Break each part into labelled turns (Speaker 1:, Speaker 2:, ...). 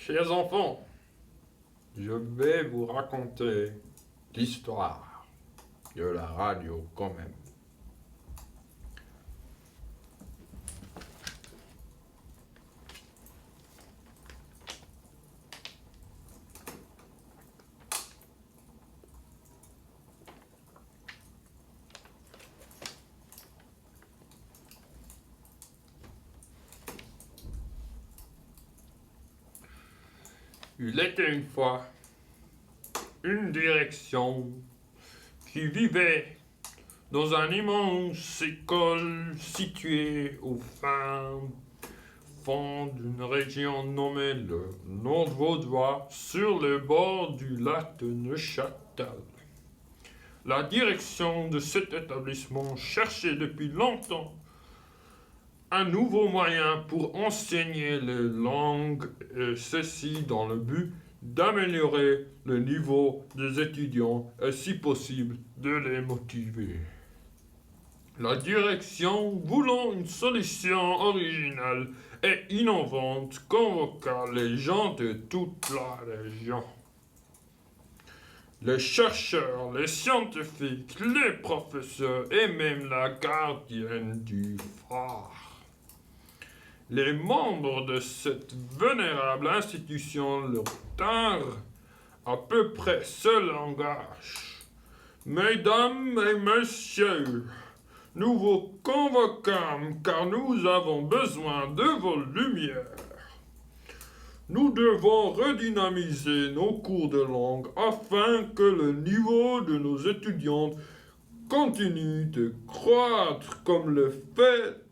Speaker 1: Chers enfants, je vais vous raconter l'histoire de la radio quand même. Il était une fois une direction qui vivait dans un immense école située au fin fond d'une région nommée le Nord-Vaudois sur le bord du lac de Neuchâtel. La direction de cet établissement cherchait depuis longtemps un nouveau moyen pour enseigner les langues, et ceci dans le but d'améliorer le niveau des étudiants et si possible de les motiver. La direction, voulant une solution originale et innovante, convoqua les gens de toute la région. Les chercheurs, les scientifiques, les professeurs et même la gardienne du phare. Les membres de cette vénérable institution leur tinrent à peu près ce langage. Mesdames et messieurs, nous vous convoquons car nous avons besoin de vos lumières. Nous devons redynamiser nos cours de langue afin que le niveau de nos étudiants continue de croître comme le fait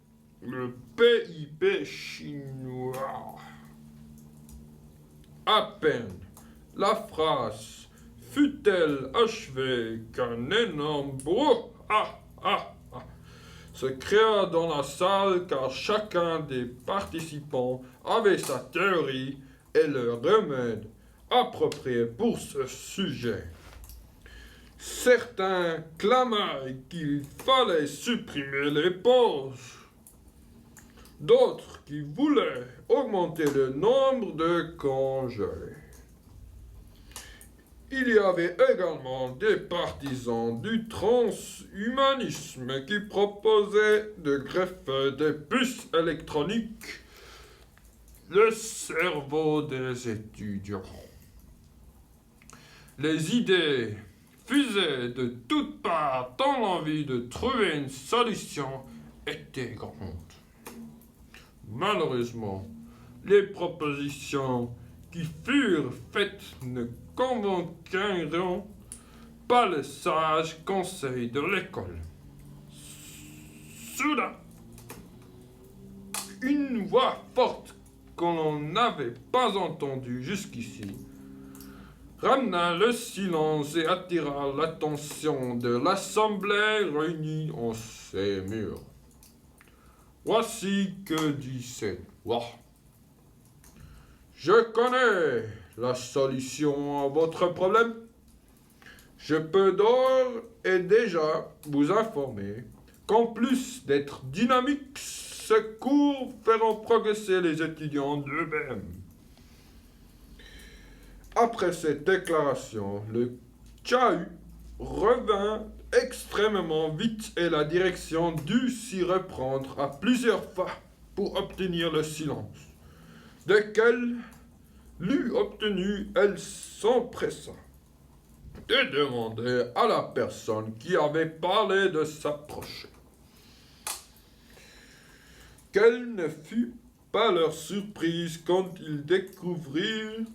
Speaker 1: le PIB chinois. À peine la phrase fut-elle achevée qu'un énorme brouhaha se créa dans la salle car chacun des participants avait sa théorie et le remède approprié pour ce sujet. Certains clamaient qu'il fallait supprimer les pauses. D'autres qui voulaient augmenter le nombre de congés. Il y avait également des partisans du transhumanisme qui proposaient de greffer des puces électroniques le cerveau des étudiants. Les idées fusaient de toutes parts tant l'envie de trouver une solution était grande. Malheureusement, les propositions qui furent faites ne convainquirent pas les sages conseils de l'école. Soudain, une voix forte qu'on n'avait pas entendue jusqu'ici ramena le silence et attira l'attention de l'assemblée réunie en ces murs. Voici que dit cette voix. Je connais la solution à votre problème. Je peux d'ores et déjà vous informer qu'en plus d'être dynamiques, ces cours feront progresser les étudiants d'eux-mêmes. Après cette déclaration, le chahut revint extrêmement vite et la direction dut s'y reprendre à plusieurs fois pour obtenir le silence. Dès qu'elle l'eut obtenu, elle s'empressa de demander à la personne qui avait parlé de s'approcher. Quelle ne fut pas leur surprise quand ils découvrirent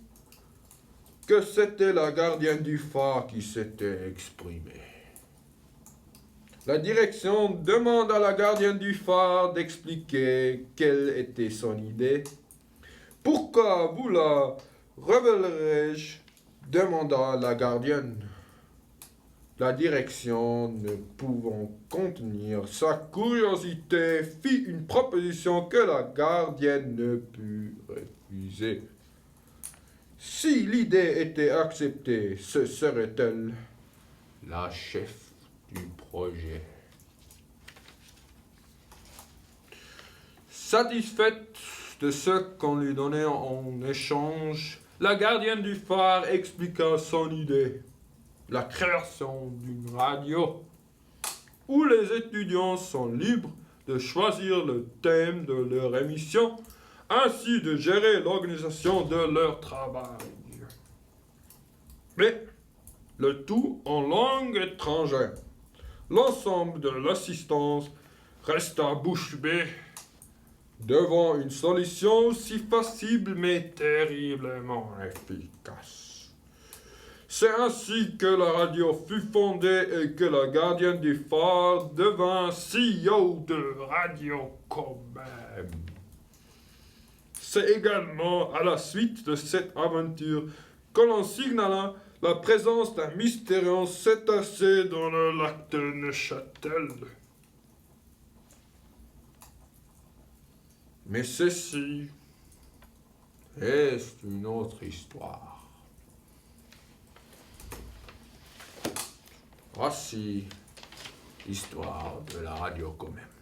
Speaker 1: que c'était la gardienne du phare qui s'était exprimée. La direction demande à la gardienne du phare d'expliquer quelle était son idée. « Pourquoi vous la révélerai-je » demanda la gardienne. La direction, ne pouvant contenir sa curiosité, fit une proposition que la gardienne ne put refuser. Si l'idée était acceptée, ce serait-elle la chef du projet. Satisfaite de ce qu'on lui donnait en échange, la gardienne du phare expliqua son idée. La création d'une radio où les étudiants sont libres de choisir le thème de leur émission, ainsi de gérer l'organisation de leur travail. Mais le tout en langue étrangère. L'ensemble de l'assistance resta bouche bée devant une solution si facile mais terriblement efficace. C'est ainsi que la radio fut fondée et que la gardienne du phare devint CEO de Radio Comem. C'est également à la suite de cette aventure que l'on signala la présence d'un mystérieux cétacé dans le lac de Neuchâtel. Mais ceci est une autre histoire. Voici l'histoire de la radio quand même.